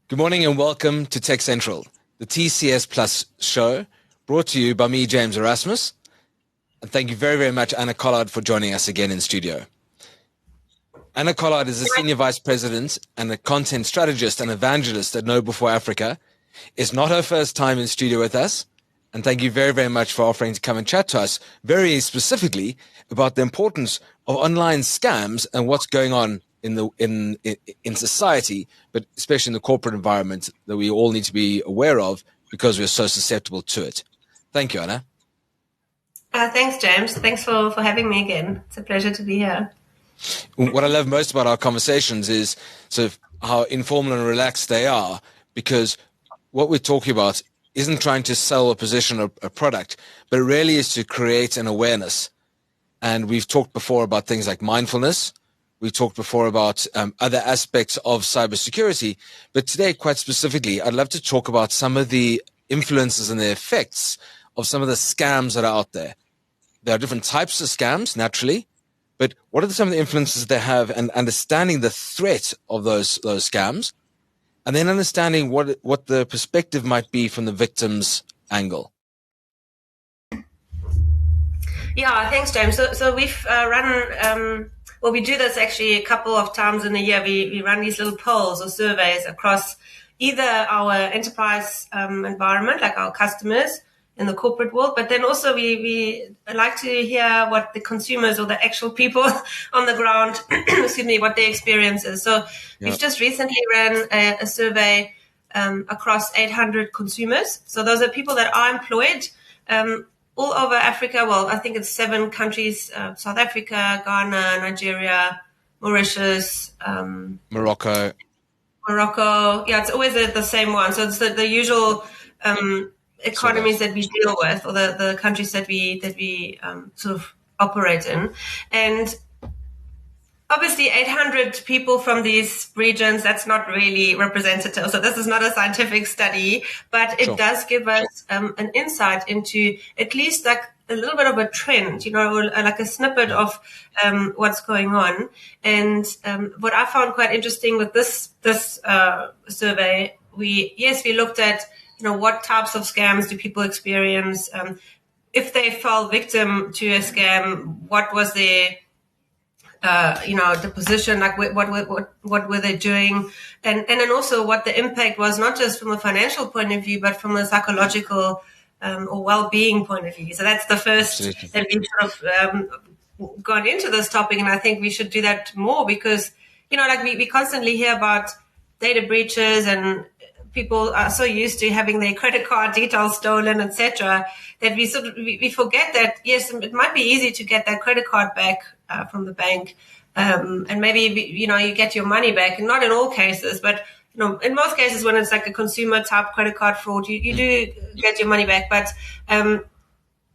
Good morning and welcome to TechCentral, the TCS Plus show, brought to you by me, James Erasmus. And thank you very, very much, Anna Collard, for joining us again in studio. Anna Collard is a Senior Vice President and a Content Strategist and Evangelist at KnowBe4 Africa. It's not her first time in studio with us. And thank you very, very much for offering to come and chat to us very specifically about the importance of online scams and what's going on in society, but especially in the corporate environment that we all need to be aware of because we're so susceptible to it. Thank you, Anna. Thanks, James. Thanks for having me again. It's a pleasure to be here. What I love most about our conversations is sort of how informal and relaxed they are, because what we're talking about isn't trying to sell a position or a product, but it really is to create an awareness. And we've talked before about things like mindfulness. We talked before about other aspects of cybersecurity, but today, quite specifically, I'd love to talk about some of the influences and the effects of some of the scams that are out there. There are different types of scams, naturally, but what are some of the influences they have, and understanding the threat of those scams, and then understanding what the perspective might be from the victim's angle. Yeah, thanks, James. So we've run. Well, we do this actually a couple of times in a year. We run these little polls or surveys across either our enterprise environment, like our customers in the corporate world, but then also we like to hear what the consumers or the actual people on the ground, what their experience is. So we've just recently ran a survey across 800 consumers. So those are people that are employed all over Africa. Well, I think it's 7 countries: South Africa, Ghana, Nigeria, Mauritius, Morocco. Yeah, it's always the same one. So it's the usual economies that we deal with, or the countries that we sort of operate in. And obviously 800 people from these regions, that's not really representative. So this is not a scientific study, but it does give us an insight into at least like a little bit of a trend, like a snippet of what's going on. And what I found quite interesting with this survey, we looked at, what types of scams do people experience? If they fell victim to a scam, what was their the position, like what were they doing, and then also what the impact was, not just from a financial point of view, but from a psychological or well-being point of view. So that's the first that we've sort of gone into this topic, and I think we should do that more because, we constantly hear about data breaches, and people are so used to having their credit card details stolen, etc., that we forget that, yes, it might be easy to get that credit card back from the bank, and maybe you get your money back, and not in all cases, but in most cases when it's like a consumer type credit card fraud, you do get your money back. But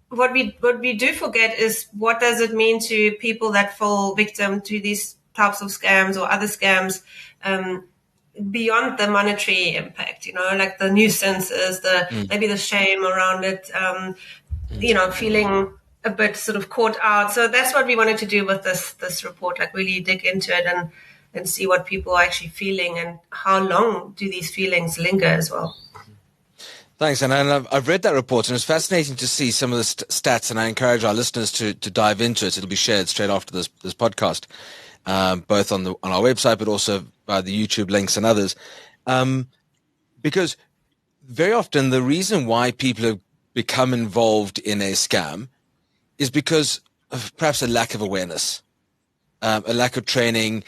what we do forget is, what does it mean to people that fall victim to these types of scams or other scams, beyond the monetary impact, like the nuisances, maybe the shame around it, feeling a bit sort of caught out. So that's what we wanted to do with this report, like really dig into it and see what people are actually feeling, and how long do these feelings linger as well. Thanks, and I've read that report, and it's fascinating to see some of the stats, and I encourage our listeners to dive into it. It'll be shared straight after this podcast, both on our website, but also by the YouTube links and others, because very often the reason why people have become involved in a scam is because of perhaps a lack of awareness, a lack of training.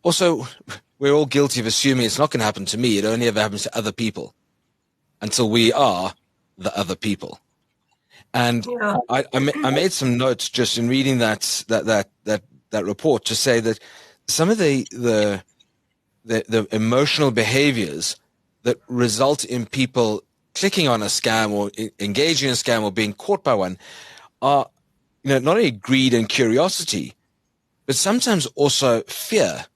Also, we're all guilty of assuming it's not going to happen to me. It only ever happens to other people, until we are the other people. And I made some notes just in reading that report to say that some of the emotional behaviors that result in people clicking on a scam or engaging in a scam or being caught by one are, not only greed and curiosity, but sometimes also fear.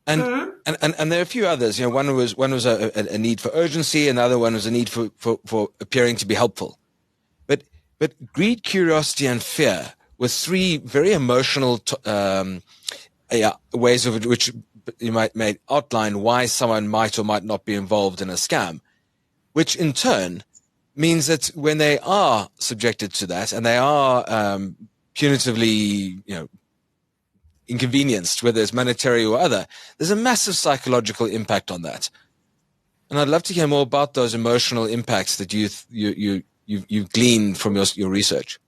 And there are a few others. One was a need for urgency, and the other one was a need for appearing to be helpful. But greed, curiosity, and fear were 3 very emotional ways of which may outline why someone might or might not be involved in a scam, which in turn means that when they are subjected to that and they are punitively, inconvenienced, whether it's monetary or other, there's a massive psychological impact on that. And I'd love to hear more about those emotional impacts that you've gleaned from your research.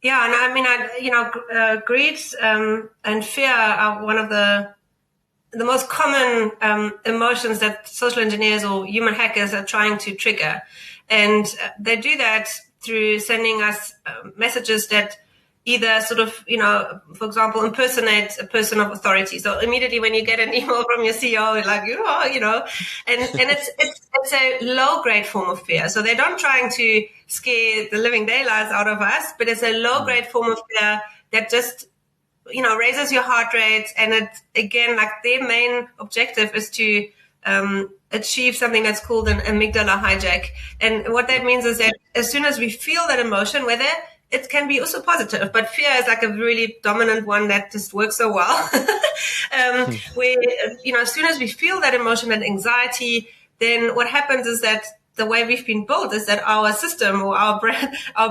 Yeah, and I mean, greed and fear are one of the most common emotions that social engineers or human hackers are trying to trigger. And they do that through sending us messages that either sort of, for example, impersonate a person of authority. So immediately when you get an email from your CEO, like, and it's a low grade form of fear. So they're not trying to scare the living daylights out of us, but it's a low grade form of fear that just, raises your heart rate. And it, again, like their main objective is to achieve something that's called an amygdala hijack. And what that means is that as soon as we feel that emotion, whether it can be also positive, but fear is like a really dominant one that just works so well. Where, as soon as we feel that emotion, that anxiety, then what happens is that the way we've been built is that our system or our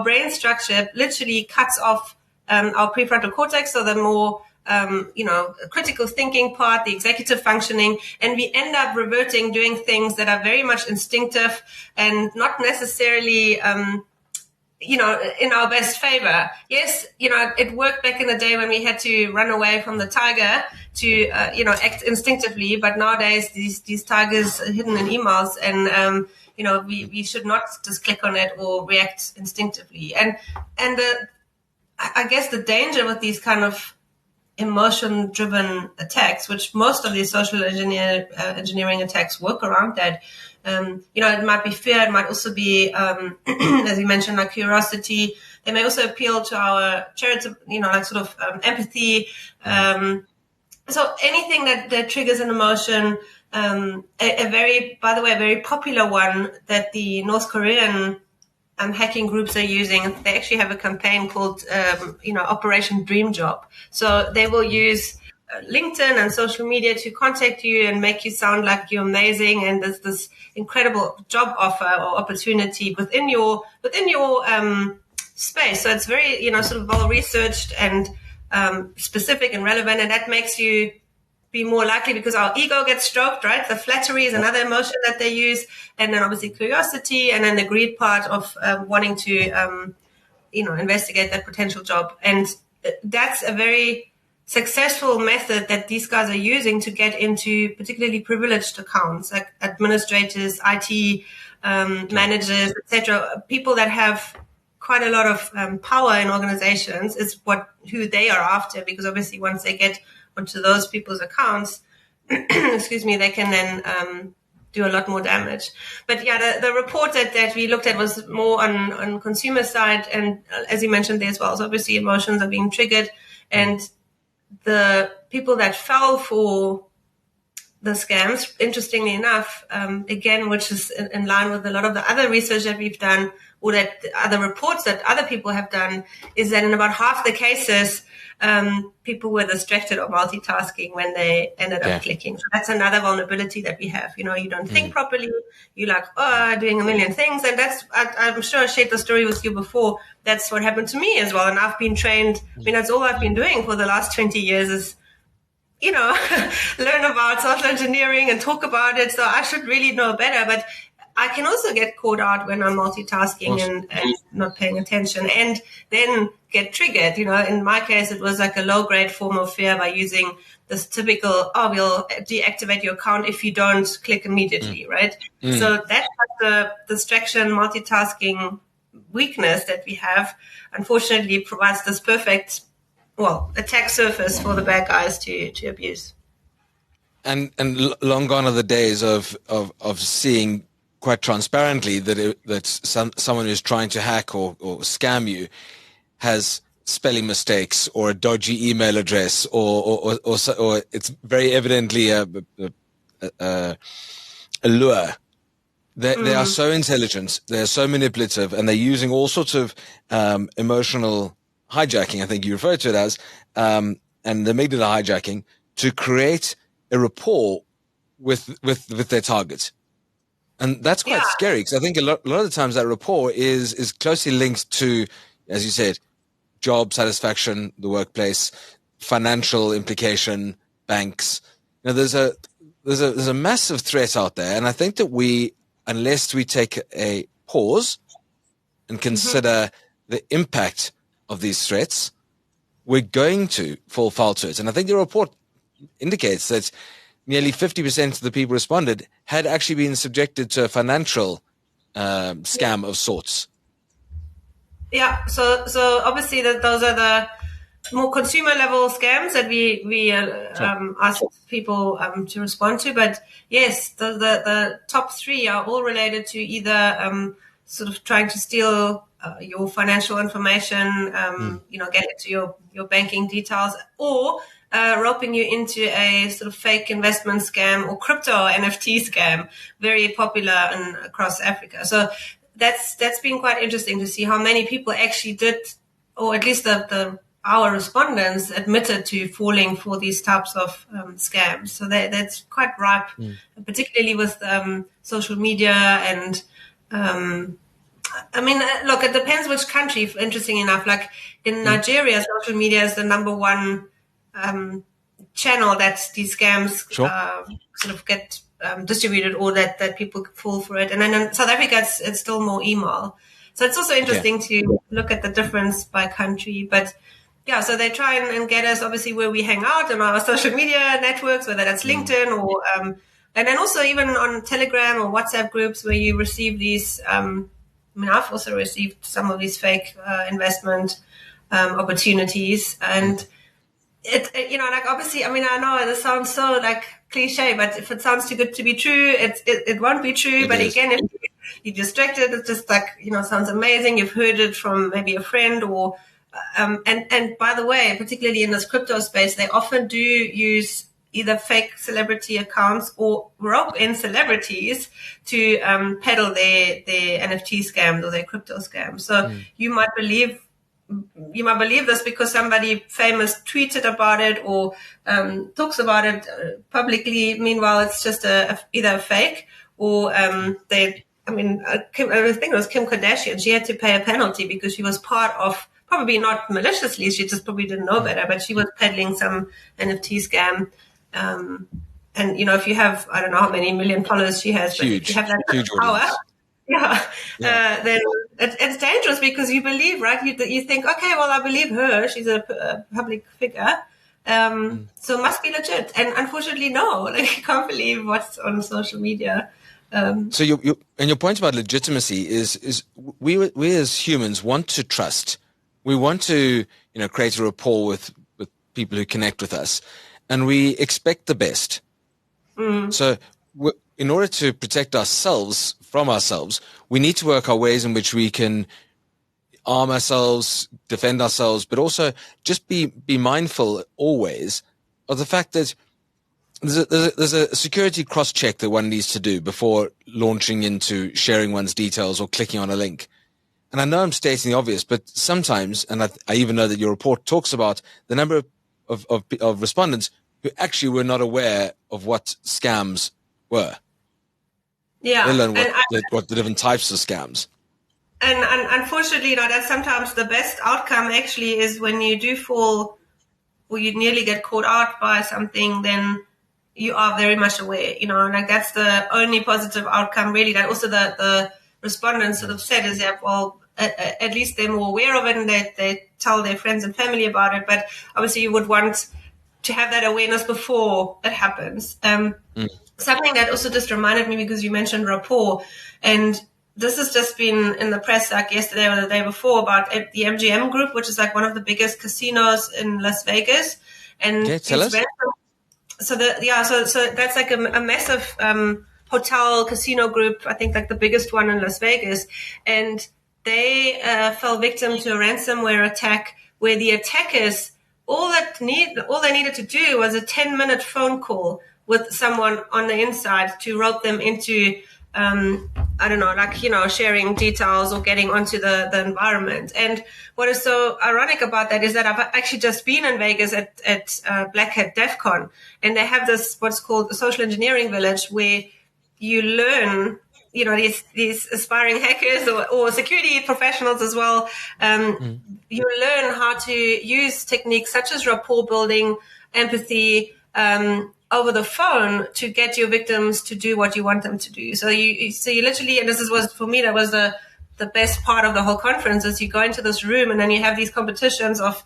brain structure literally cuts off our prefrontal cortex, so the more critical thinking part, the executive functioning, and we end up reverting, doing things that are very much instinctive and not necessarily in our best favor. Yes, it worked back in the day when we had to run away from the tiger to, act instinctively. But nowadays, these tigers are hidden in emails, and we should not just click on it or react instinctively. And I guess the danger with these kind of emotion-driven attacks, which most of these social engineering attacks work around that. It might be fear. It might also be, as you mentioned, like curiosity. They may also appeal to our charitable, empathy. So anything that triggers an emotion. A very popular one that the North Korean hacking groups are using. They actually have a campaign called, Operation Dream Job. So they will use LinkedIn and social media to contact you and make you sound like you're amazing, and there's this incredible job offer or opportunity within your space. So it's very sort of well researched and specific and relevant, and that makes you be more likely, because our ego gets stroked, right? The flattery is another emotion that they use, and then obviously curiosity, and then the greed part of wanting to investigate that potential job. And that's a very successful method that these guys are using to get into particularly privileged accounts, like administrators, IT managers, etc. People that have quite a lot of power in organizations is who they are after, because obviously once they get onto those people's accounts, they can then do a lot more damage. But yeah, the report that we looked at was more on consumer side, and as you mentioned there as well, so obviously emotions are being triggered, and the people that fell for the scams, interestingly enough, again, which is in line with a lot of the other research that we've done, or that other reports that other people have done, is that in about half the cases, people were distracted or multitasking when they ended up clicking. So that's another vulnerability that we have. You don't think properly. You're like, doing a million things. And I'm sure I shared the story with you before. That's what happened to me as well. And I've been trained. That's all I've been doing for the last 20 years is, learn about social engineering and talk about it. So I should really know better. But I can also get caught out when I'm multitasking and not paying attention, and then get triggered. In my case, it was like a low grade form of fear by using this typical, we'll deactivate your account if you don't click immediately, right? So that's the distraction, multitasking weakness that we have, unfortunately, provides this perfect, attack surface for the bad guys to abuse. And long gone are the days of seeing quite transparently that someone who's trying to hack or scam you has spelling mistakes or a dodgy email address or it's very evidently a lure. They are so intelligent, they're so manipulative, and they're using all sorts of emotional hijacking, I think you refer to it as, and the amygdala hijacking to create a rapport with their target. And that's quite scary, because I think a lot of the times that rapport is closely linked to, as you said, job satisfaction, the workplace, financial implication, banks. There's a massive threat out there, and I think that unless we take a pause and consider the impact of these threats, we're going to fall foul to it. And I think the report indicates that nearly 50% of the people responded had actually been subjected to a financial scam of sorts. Yeah, so obviously those are the more consumer level scams that we ask people to respond to. But yes, the top three are all related to either sort of trying to steal your financial information, get into your banking details, or roping you into a sort of fake investment scam or crypto NFT scam, very popular across Africa. So that's been quite interesting to see how many people actually did, or at least our respondents admitted to falling for these types of scams. So that's quite ripe, particularly with social media and. Look, it depends which country. Interesting enough, like in Nigeria, social media is the number one channel that these scams sort of get distributed, or that people fall for it. And then in South Africa, it's still more email. So it's also interesting to look at the difference by country. But yeah, so they try and get us obviously where we hang out on our social media networks, whether that's LinkedIn or and then also even on Telegram or WhatsApp groups where you receive these. I've also received some of these fake investment opportunities, and it obviously, I know this sounds so like cliche, but if it sounds too good to be true, it won't be true. But again, if you're distracted, it's just like, sounds amazing. You've heard it from maybe a friend or, and by the way, particularly in this crypto space, they often do use either fake celebrity accounts or rope in celebrities to peddle their NFT scams or their crypto scams. So you might believe this because somebody famous tweeted about it or talks about it publicly. Meanwhile, it's just either a fake or I think it was Kim Kardashian. She had to pay a penalty because she was part of, probably not maliciously, she just probably didn't know better, but she was peddling some NFT scam. And if you have, I don't know how many million followers she has, but if you have that power, then it's dangerous because you believe, right? You think, okay, well, I believe her. She's a public figure, so it must be legit. And unfortunately, no. Like, you can't believe what's on social media. So your point about legitimacy is we as humans want to trust. We want to create a rapport with people who connect with us. And we expect the best. So in order to protect ourselves from ourselves, we need to work our ways in which we can arm ourselves, defend ourselves, but also just be mindful always of the fact that there's a security cross-check that one needs to do before launching into sharing one's details or clicking on a link. And I know I'm stating the obvious, but sometimes, and I even know that your report talks about the number of respondents who actually were not aware of what scams were. Yeah. They learn what the different types of scams. And unfortunately, that's sometimes the best outcome actually is when you do fall or you nearly get caught out by something, then you are very much aware, like that's the only positive outcome really. That also the respondents sort of said is that, well, at least they're more aware of it and they tell their friends and family about it. But obviously you would want to have that awareness before it happens. Something that also just reminded me, because you mentioned rapport, and this has just been in the press like yesterday or the day before about the MGM Group, which is like one of the biggest casinos in Las Vegas. And tell us. So that's like a massive hotel casino group, I think like the biggest one in Las Vegas. And they fell victim to a ransomware attack where the attackers, all they needed to do was a 10-minute phone call with someone on the inside to rope them into I don't know, like, sharing details or getting onto the environment. And what is so ironic about that is that I've actually just been in Vegas at Black Hat DEF CON, and they have this, what's called a social engineering village, where you learn, these aspiring hackers or security professionals as well. You learn how to use techniques such as rapport building, empathy, over the phone to get your victims to do what you want them to do. So you literally, and was for me, that was the best part of the whole conference, is you go into this room and then you have these competitions of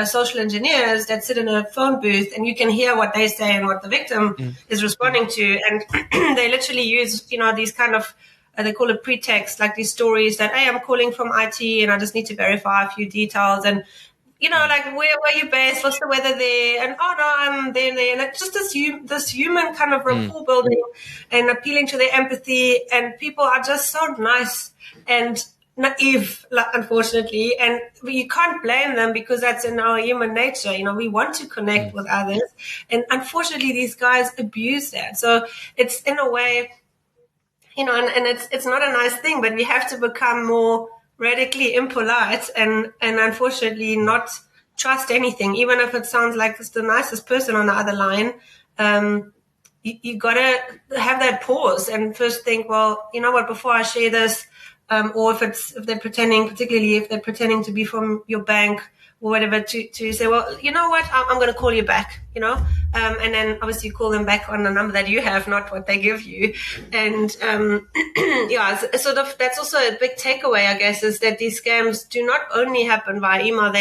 social engineers that sit in a phone booth, and you can hear what they say and what the victim is responding to. And they literally use, these kind of, they call it pretext, like these stories that, hey, I'm calling from IT and I just need to verify a few details. And like, where are you based? What's the weather there? And, oh, no, I'm there. And it's just this human kind of rapport building and appealing to their empathy. And people are just so nice and naive, unfortunately. And you can't blame them, because that's in our human nature. We want to connect with others. And unfortunately, these guys abuse that. So it's, in a way, and it's not a nice thing, but we have to become more radically impolite and unfortunately not trust anything, even if it sounds like it's the nicest person on the other line. You gotta have that pause and first think, well, you know what, before I share this, or if they're pretending, particularly if they're pretending to be from your bank or whatever, to say, well, you know what, I'm going to call you back, and then obviously you call them back on the number that you have, not what they give you. And sort of, that's also a big takeaway, I guess, is that these scams do not only happen via email.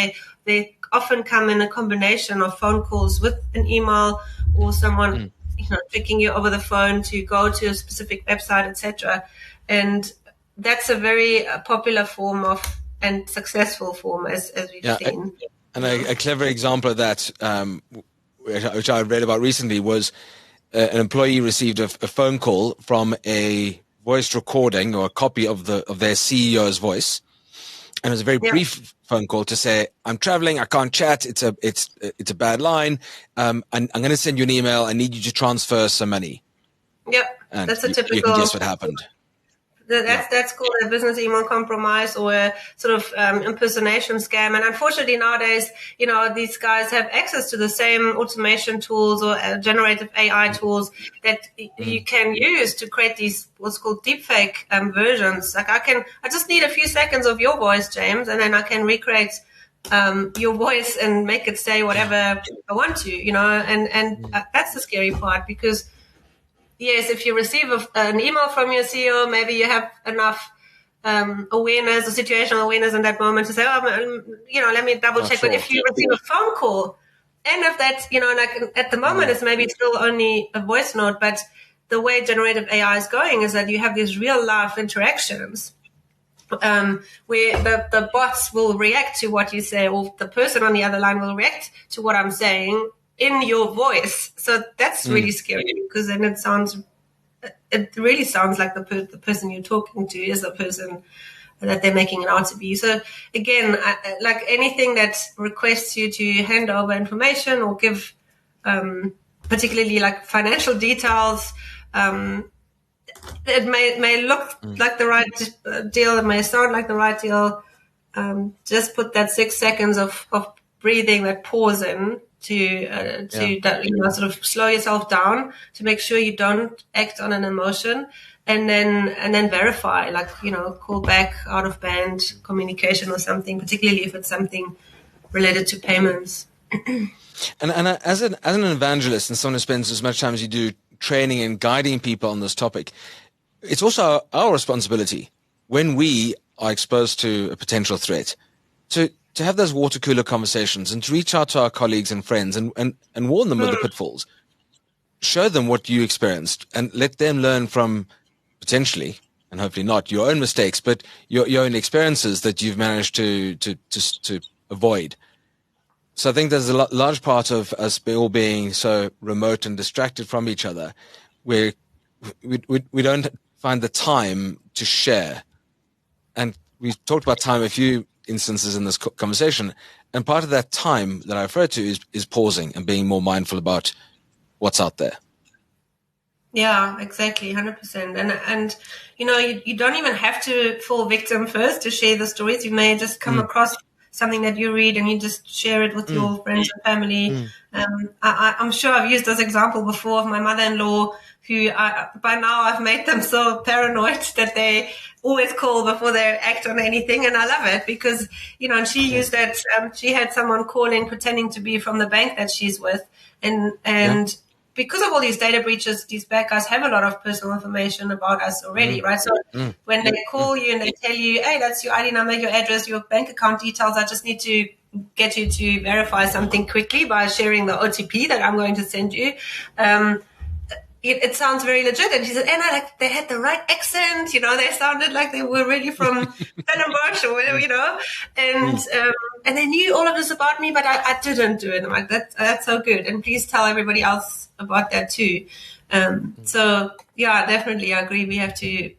They often come in a combination of phone calls with an email, or someone tricking you over the phone to go to a specific website, etc. And that's a very popular form of, and successful form, as we've seen. And a clever example of that, which I read about recently, was an employee received a phone call from a voice recording or a copy of their CEO's voice, and it was a very brief phone call to say, "I'm traveling, I can't chat. It's a bad line. I'm going to send you an email. I need you to transfer some money." Yep, and that's a typical. You can guess what happened. That's called a business email compromise, or a sort of impersonation scam. And unfortunately nowadays, these guys have access to the same automation tools or generative AI tools that you can use to create these what's called deepfake versions. Like I just need a few seconds of your voice, James, and then I can recreate your voice and make it say whatever I want to, and that's the scary part, because yes, if you receive an email from your CEO, maybe you have enough awareness or situational awareness in that moment to say, let me double check. But if you receive a phone call, and if that's, like at the moment it's maybe still only a voice note, but the way generative AI is going is that you have these real life interactions where the bots will react to what you say, or the person on the other line will react to what I'm saying in your voice. So that's really scary, because then it really sounds like the person you're talking to is the person that they're making it out to be. So again, like anything that requests you to hand over information or give, particularly like financial details, it may look like the right deal, it may sound like the right deal. Just put that 6 seconds of breathing, that pause in, to sort of slow yourself down to make sure you don't act on an emotion, and then verify, like, call back out of band communication or something, particularly if it's something related to payments. And as an evangelist and someone who spends as much time as you do training and guiding people on this topic, it's also our responsibility when we are exposed to a potential threat to have those water cooler conversations and to reach out to our colleagues and friends and warn them of the pitfalls. Show them what you experienced and let them learn from potentially, and hopefully not, your own mistakes, but your own experiences that you've managed to avoid. So I think there's a large part of us all being so remote and distracted from each other where we don't find the time to share. And we've talked about time a few instances in this conversation, and part of that time that I refer to is pausing and being more mindful about what's out there. Yeah, exactly, 100%. And you don't even have to fall victim first to share the stories. You may just come across something that you read and you just share it with your friends and family. I'm sure I've used this example before of my mother-in-law, who by now I've made them so paranoid that they always call before they act on anything. And I love it because, and she used that, she had someone calling pretending to be from the bank that she's with. And because of all these data breaches, these bad guys have a lot of personal information about us already, right? So when they call you and they tell you, hey, that's your ID number, your address, your bank account details, I just need to get you to verify something quickly by sharing the OTP that I'm going to send you. It sounds very legit. And she said, Anna, like they had the right accent, they sounded like they were really from Stellenbosch or whatever, and they knew all of this about me, but I didn't do it. I'm like, that's so good. And please tell everybody else about that too. So yeah, definitely I agree. We have to,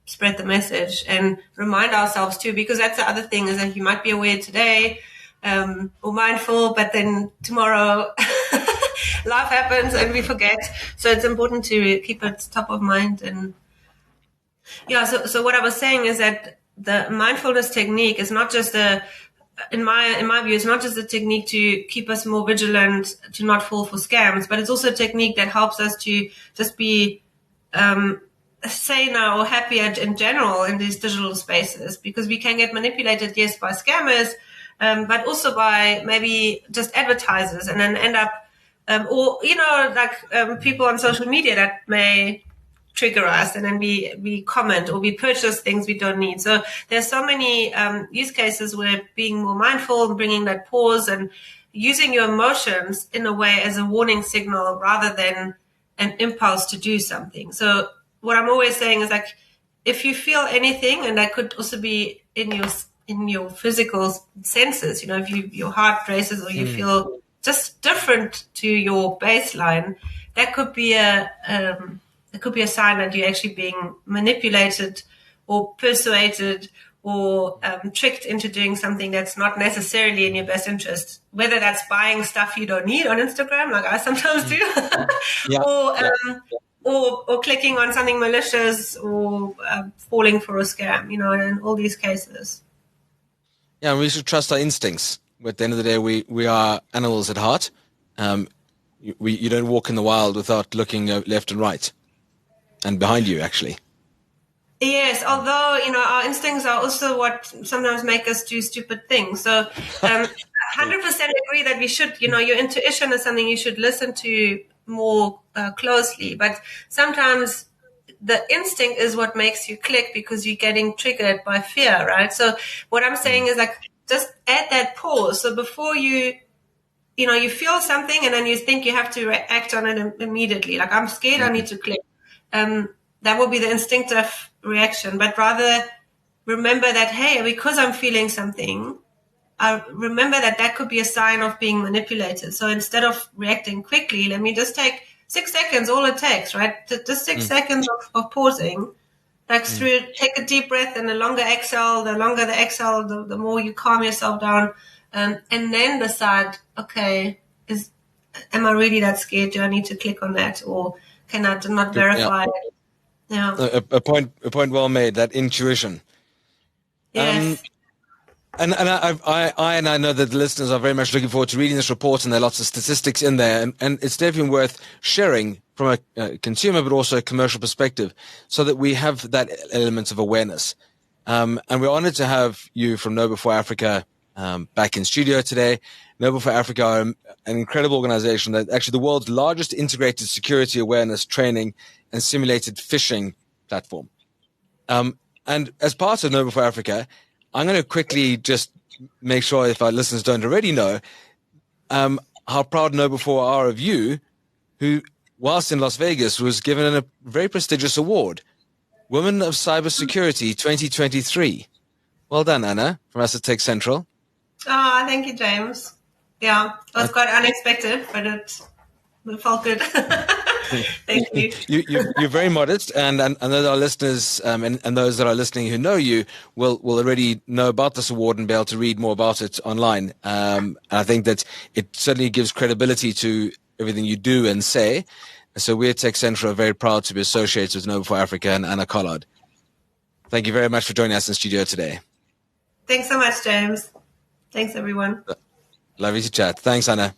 spread the message and remind ourselves too, because that's the other thing is that you might be aware today, or mindful, but then tomorrow life happens and we forget. So it's important to keep it top of mind. And yeah, so what I was saying is that the mindfulness technique is not just in my view, it's not just a technique to keep us more vigilant, to not fall for scams, but it's also a technique that helps us to just be saner or happier in general in these digital spaces, because we can get manipulated, yes, by scammers, but also by maybe just advertisers, and then end up or people on social media that may trigger us, and then we comment or we purchase things we don't need. So there's so many use cases where being more mindful and bringing that pause and using your emotions in a way as a warning signal rather than an impulse to do something. So what I'm always saying is, like, if you feel anything, and that could also be in your physical senses, if your heart races or you feel just different to your baseline, that could be a sign that you're actually being manipulated or persuaded or tricked into doing something that's not necessarily in your best interest. Whether that's buying stuff you don't need on Instagram, like I sometimes do, or clicking on something malicious, or falling for a scam, in all these cases. Yeah, we should trust our instincts. At the end of the day, we are animals at heart. You don't walk in the wild without looking left and right and behind you, actually. Yes, although, our instincts are also what sometimes make us do stupid things. So 100% agree that we should, your intuition is something you should listen to more closely. But sometimes the instinct is what makes you click because you're getting triggered by fear, right? So what I'm saying is, like, just add that pause. So before you feel something and then you think you have to act on it immediately. Like, I'm scared, I need to click. That will be the instinctive reaction. But rather remember that, hey, because I'm feeling something, I remember that could be a sign of being manipulated. So instead of reacting quickly, let me just take 6 seconds, all it takes, right? Just 6 seconds of pausing. Like take a deep breath and a longer exhale. The longer the exhale, the more you calm yourself down. And then decide, okay, am I really that scared? Do I need to click on that? Or can I not verify it? Yeah. A point well made, that intuition. Yes. And I know that the listeners are very much looking forward to reading this report, and there are lots of statistics in there, and it's definitely worth sharing from a consumer but also a commercial perspective, so that we have that element of awareness. And we're honored to have you from KnowBe4 Africa back in studio today. KnowBe4 Africa are an incredible organization that actually the world's largest integrated security awareness training and simulated phishing platform. And as part of KnowBe4 Africa, I'm going to quickly just make sure, if our listeners don't already know, how proud KnowBe4 are of you, who, whilst in Las Vegas, was given a very prestigious award, Women of Cybersecurity 2023. Well done, Anna, from us at TechCentral. Oh, thank you, James. Yeah, it was quite unexpected, but it felt good. Thank you. You're very modest, and I know that our listeners and those that are listening who know you will already know about this award and be able to read more about it online. And I think that it certainly gives credibility to everything you do and say. So we at TechCentral are very proud to be associated with KnowBe4 Africa and Anna Collard. Thank you very much for joining us in studio today. Thanks so much, James. Thanks, everyone. Lovely to chat. Thanks, Anna.